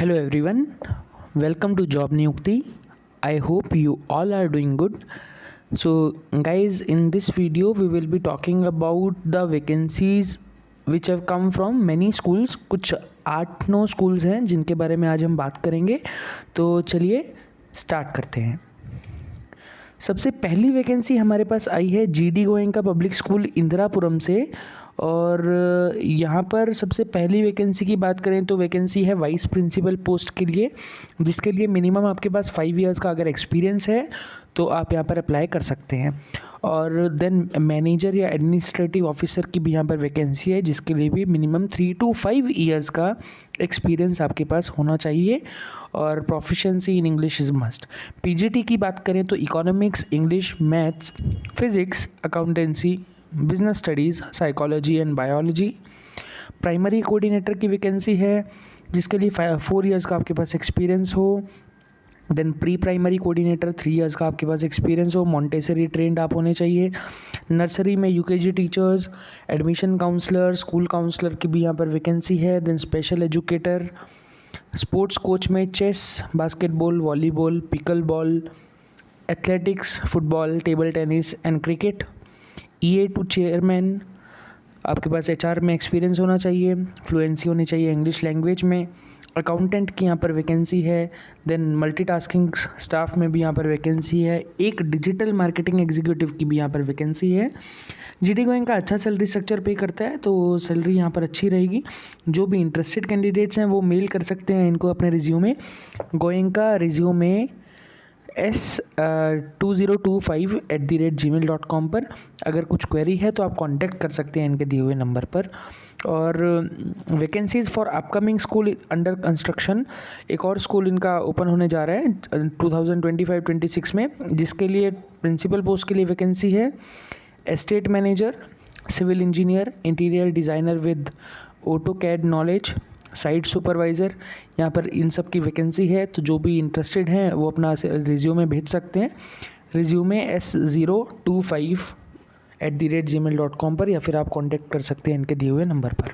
Hello everyone, welcome to Job Niyukti. I hope you all are doing good. So guys, in this video we will be talking about the vacancies which have come from many schools. कुछ 8-9 schools हैं जिनके बारे में आज हम बात करेंगे. तो चलिए स्टार्ट करते हैं. सबसे पहली वैकेंसी हमारे पास आई है GD Goenka public school Indirapuram से. और यहाँ पर सबसे पहली वैकेंसी की बात करें तो वैकेंसी है वाइस प्रिंसिपल पोस्ट के लिए, जिसके लिए मिनिमम आपके पास 5 इयर्स का अगर एक्सपीरियंस है तो आप यहाँ पर अप्लाई कर सकते हैं. और देन मैनेजर या एडमिनिस्ट्रेटिव ऑफिसर की भी यहाँ पर वैकेंसी है, जिसके लिए भी मिनिमम 3 to 5 इयर्स का एक्सपीरियंस आपके पास होना चाहिए और proficiency in English is must. PGT की बात करें तो economics, English, maths, physics, accountancy, business studies, psychology and biology. Primary coordinator की वैकेंसी है, जिसके लिए 4 इयर्स का आपके पास एक्सपीरियंस हो. Then pre primary coordinator 3 years का आपके पास एक्सपीरियंस हो, मॉन्टेसरी ट्रेंड आप होने चाहिए. नर्सरी में UKG teachers, admission counsellor, school counsellor की भी यहाँ पर वैकेंसी है. Then special educator, sports coach में chess, basketball, volleyball, pickle ball, athletics, football, table tennis and cricket. EA2 chairman, आपके पास HR में एक्सपीरियंस होना चाहिए, फ्लुएंसी होनी चाहिए इंग्लिश लैंग्वेज में. अकाउंटेंट की यहाँ पर वैकेंसी है. देन मल्टीटास्किंग स्टाफ में भी यहाँ पर वैकेंसी है. एक डिजिटल मार्केटिंग एग्जीक्यूटिव की भी यहाँ पर वैकेंसी है. जीडी गोयनका अच्छा सैलरी स्ट्रक्चर पे करता है, तो सैलरी यहाँ पर अच्छी रहेगी. जो भी इंटरेस्टेड कैंडिडेट्स हैं वो मेल कर सकते हैं इनको अपने रिज्यूमे गोयनका रिज्यूमे s2025@gmail.com पर. अगर कुछ क्वेरी है तो आप कांटेक्ट कर सकते हैं इनके दिए हुए नंबर पर. और vacancies for upcoming school under construction, एक और स्कूल इनका ओपन होने जा रहा है 2025-26 में, जिसके लिए प्रिंसिपल पोस्ट के लिए वैकेंसी है. Estate manager, civil engineer, interior designer with AutoCAD knowledge, site supervisor, यहाँ पर इन सब की वैकेंसी है. तो जो भी इंटरेस्टेड हैं वो अपना रिज्यूमे भेज सकते हैं रिज्यूमे s025@gmail.com पर, या फिर आप कांटेक्ट कर सकते हैं इनके दिए हुए नंबर पर.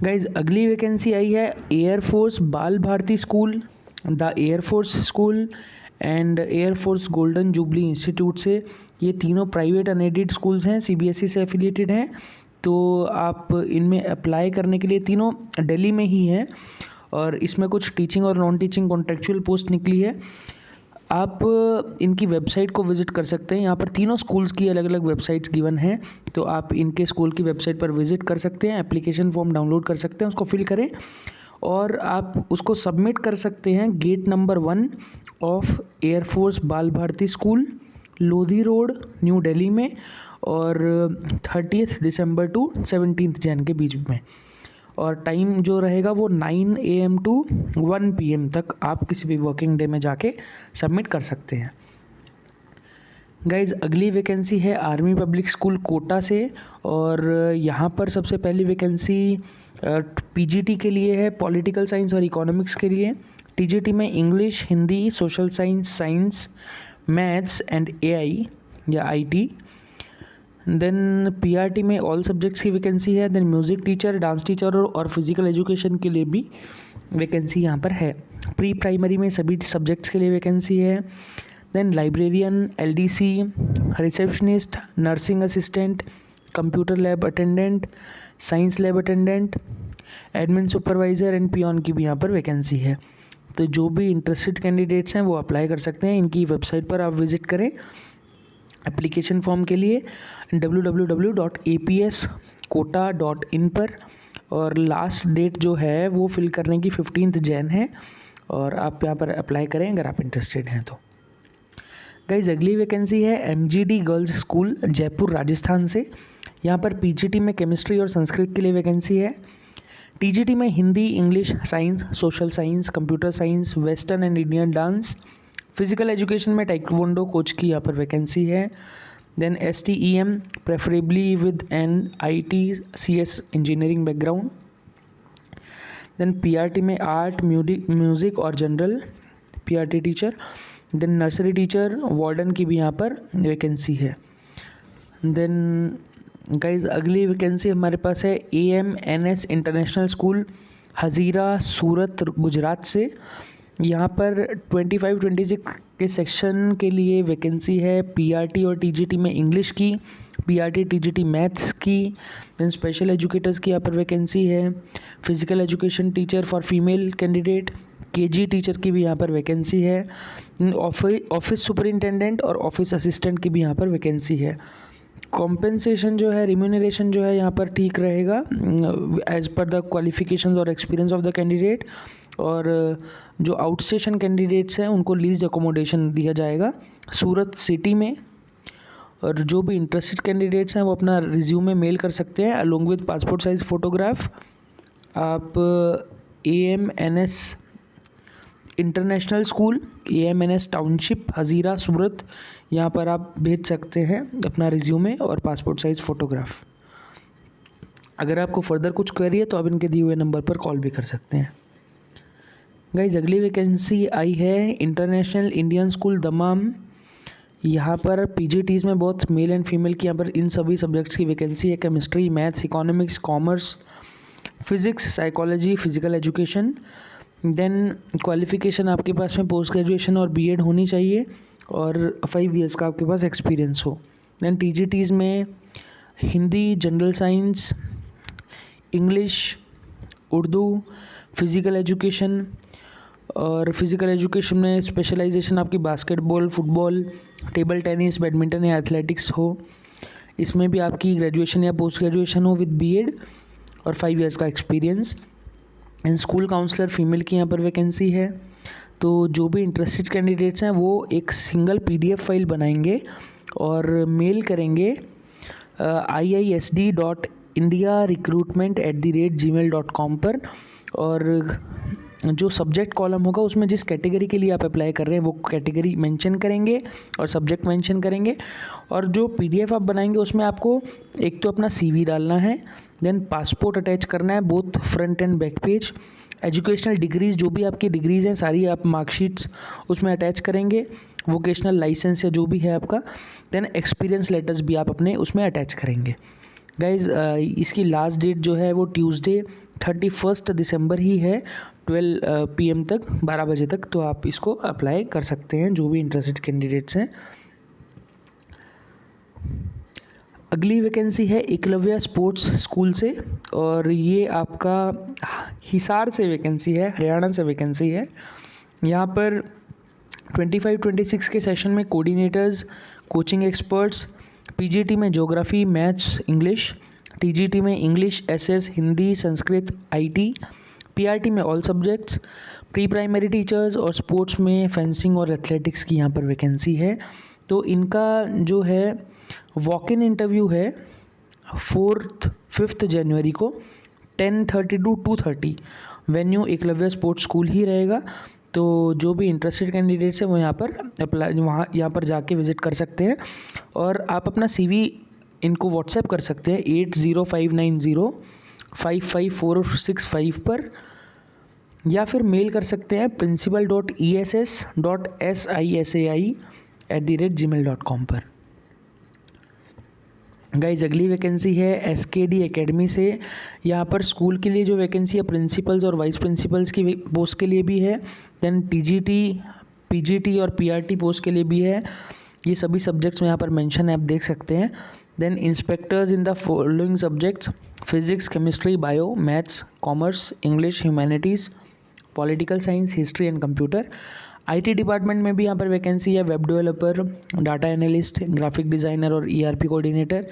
गाइज, अगली वैकेंसी आई है Air Force Bal Bharati School, the Air Force School and Air Force Golden Jubilee Institute से. ये तीनों प्राइवेट अनएडेड स्कूल्स हैं, CBSE से एफिलिएटेड हैं. तो आप इनमें अप्लाई करने के लिए, तीनों दिल्ली में ही हैं और इसमें कुछ टीचिंग और नॉन टीचिंग कॉन्ट्रेक्चुअल पोस्ट निकली है. आप इनकी वेबसाइट को विज़िट कर सकते हैं. यहाँ पर तीनों स्कूल्स की अलग अलग वेबसाइट्स गिवन हैं, तो आप इनके स्कूल की वेबसाइट पर विज़िट कर सकते हैं. एप्लीकेशन फॉर्म डाउनलोड कर सकते हैं, उसको फिल करें और आप उसको सबमिट कर सकते हैं gate number 1 of Air Force Bal Bharati School, Lodhi Road, New Delhi में, और 30 दिसंबर टू 17 जैन के बीच में. और टाइम जो रहेगा वो 9 AM to 1 PM तक आप किसी भी वर्किंग डे में जाके सबमिट कर सकते हैं. गाइज, अगली वैकेंसी है आर्मी पब्लिक स्कूल कोटा से. और यहाँ पर सबसे पहली वैकेंसी PGT के लिए है, पॉलिटिकल साइंस और इकोनॉमिक्स के लिए. TGT में English, Hindi, social science, science, maths and AI या IT. देन PRT में ऑल सब्जेक्ट्स की वैकेंसी है. Then music teacher, dance teacher और फिजिकल एजुकेशन के लिए भी वैकेंसी यहाँ पर है. प्री प्राइमरी में सभी सब्जेक्ट्स के लिए वैकेंसी है. Then librarian, LDC, receptionist, nursing assistant, computer lab attendant, science lab attendant, admin supervisor and peon की भी यहाँ पर वैकेंसी है. तो जो भी इंटरेस्टेड कैंडिडेट्स हैं वो अप्लाई कर सकते हैं. इनकी वेबसाइट पर आप विज़िट करें एप्लीकेशन फॉर्म के लिए www.apskota.in पर. और लास्ट डेट जो है वो फिल करने की 15 जैन है, और आप यहाँ पर अप्लाई करें अगर आप इंटरेस्टेड हैं तो. गाइज, अगली वैकेंसी है MGD girls school, Jaipur, Rajasthan से. यहाँ पर PGT में केमिस्ट्री और संस्कृत के लिए वैकेंसी है. TGT में Hindi, English, science, social science, computer science, western and Indian dance. Physical education में टाइक्वांडो कोच की यहाँ पर वैकेंसी है. Then STEM preferably with an IT/CS engineering background. Then PRT में आर्ट, म्यूज़िक और general PRT teacher. Then nursery teacher, warden की भी यहाँ पर वैकेंसी है. देन गाइज अगली वैकेंसी हमारे पास है AMNS international school Hazira Surat Gujarat से। यहाँ पर 25-26 के सेक्शन के लिए वैकेंसी है। PRT और TGT में इंग्लिश की, PRT TGT मैथ्स की, देन स्पेशल एजुकेटर्स की यहाँ पर वैकेंसी है। Physical education teacher for female candidate, KG teacher की भी यहाँ पर वैकेंसी है। ऑफिस सुपरिंटेंडेंट और ऑफिस असिस्टेंट की भी यहाँ पर वैकेंसी है। कॉम्पेंसेशन जो है, रिम्यूनरेशन जो है यहाँ पर ठीक रहेगा एज पर द क्वालिफिकेशंस और एक्सपीरियंस ऑफ द कैंडिडेट। और जो आउटस्टेशन कैंडिडेट्स हैं उनको लीज अकोमोडेशन दिया जाएगा सूरत सिटी में। और जो भी इंटरेस्टेड कैंडिडेट्स हैं वो अपना रिज्यूमे मेल कर सकते हैं along with passport size photograph. आप AMNS international school, AMNS township Hazira Surat, यहाँ पर आप भेज सकते हैं अपना रिज्यूमे और पासपोर्ट साइज़ फ़ोटोग्राफ। अगर आपको फर्दर कुछ क्वेरी है तो आप इनके दिए हुए नंबर पर कॉल भी कर सकते हैं। गाइज अगली वैकेंसी आई है इंटरनेशनल इंडियन स्कूल दमाम। यहाँ पर PGTs में बहुत मेल एंड फीमेल की यहाँ पर इन सभी सब्जेक्ट्स की वैकेंसी है। Chemistry, maths, economics, commerce, physics, psychology, physical education. Then qualification आपके पास में पोस्ट ग्रेजुएशन और BEd होनी चाहिए और 5 ईयर्स का आपके पास एक्सपीरियंस हो। देन TGTs में Hindi, general science, English, Urdu, physical education. और फिज़िकल एजुकेशन में स्पेशलाइजेशन आपकी basketball, football, table tennis, badminton या एथलेटिक्स हो। इसमें भी आपकी ग्रेजुएशन या पोस्ट ग्रेजुएशन हो विद BEd और 5 ईयर्स का experience. And school counsellor female की यहाँ पर वैकेंसी है। तो जो भी इंटरेस्टेड कैंडिडेट्स हैं वो एक सिंगल PDF फाइल बनाएंगे और मेल करेंगे iisd.indiarecruitment@gmail.com पर। और जो सब्जेक्ट कॉलम होगा उसमें जिस कैटेगरी के लिए आप अप्लाई कर रहे हैं वो कैटेगरी मेंशन करेंगे और सब्जेक्ट मेंशन करेंगे। और जो PDF आप बनाएंगे उसमें आपको एक तो अपना CV डालना है, देन पासपोर्ट अटैच करना है both front end back page. Educational degrees, जो भी आपकी डिग्रीज़ हैं सारी आप मार्कशीट्स उसमें अटैच करेंगे, वोकेशनल लाइसेंस या जो भी है आपका। देन एक्सपीरियंस लेटर्स भी आप अपने उसमें अटैच करेंगे। गाइज़ इसकी लास्ट डेट जो है वो ट्यूसडे 31 दिसंबर ही है 12 PM तक, 12 बजे तक। तो आप इसको अप्लाई कर सकते हैं जो भी इंटरेस्टेड कैंडिडेट्स हैं। अगली वैकेंसी है एकलव्य स्पोर्ट्स स्कूल से और ये आपका हिसार से वैकेंसी है, हरियाणा से वैकेंसी है। यहाँ पर 25-26 के सेशन में कोऑर्डिनेटर्स, कोचिंग एक्सपर्ट्स, PGT में ज्योग्राफी, मैथ्स, इंग्लिश, TGT में English, SS, Hindi, Sanskrit, IT, PRT में all subjects, pre primary teachers और स्पोर्ट्स में फेंसिंग और एथलेटिक्स की यहाँ पर वैकेंसी है। तो इनका जो है वॉक इन इंटरव्यू है 5 जनवरी को 10:30 to 2:30। Venue Eklavya sports school ही रहेगा। तो जो भी इंटरेस्टेड कैंडिडेट्स हैं वो यहाँ पर जाके विज़िट कर सकते हैं। और आप अपना CV इनको व्हाट्सएप कर सकते हैं 8059055465 पर, या फिर मेल कर सकते हैं principal.ess.sisai@gmail.com पर। गाइज अगली वैकेंसी है SKD एकेडमी से। यहाँ पर स्कूल के लिए जो वैकेंसी है प्रिंसिपल्स और वाइस प्रिंसिपल्स की पोस्ट के लिए भी है। देन TGT, PGT और PRT पोस्ट के लिए भी है। ये सभी सब्जेक्ट्स में यहाँ पर मेंशन है, आप देख सकते हैं। Then inspectors in the following subjects: physics, chemistry, bio, maths, commerce, English, humanities, political science, history and computer. IT department में भी यहाँ पर वैकेंसी है, web developer, data analyst, graphic designer और ERP coordinator.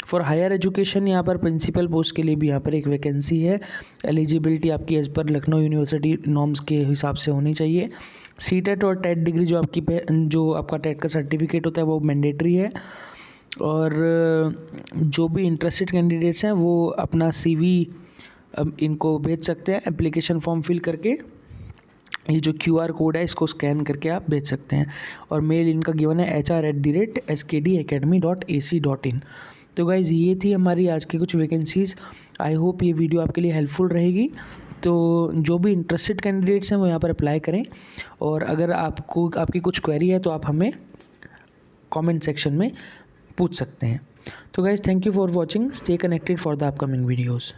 For higher education यहाँ पर principal post के लिए भी यहाँ पर एक वैकेंसी है। एलिजिबिलिटी आपकी as per Lucknow university norms के हिसाब से होनी चाहिए। CTET और TET डिग्री जो आपका TET का सर्टिफिकेट होता है वो मैंडेटरी है। और जो भी इंटरेस्टेड कैंडिडेट्स हैं वो अपना CV इनको भेज सकते हैं एप्लीकेशन फॉर्म फिल करके। ये जो QR कोड है इसको स्कैन करके आप भेज सकते हैं। और मेल इनका गिवन है hr@skdacademy.ac.in। तो गाइज़ ये थी हमारी आज की कुछ वैकेंसीज़। आई होप ये वीडियो आपके लिए हेल्पफुल रहेगी। तो जो भी इंटरेस्टेड कैंडिडेट्स हैं वो यहाँ पर अप्लाई करें। और अगर आपकी कुछ क्वेरी है तो आप हमें कमेंट सेक्शन में पूछ सकते हैं। So guys, thank you for watching. Stay connected for the upcoming videos.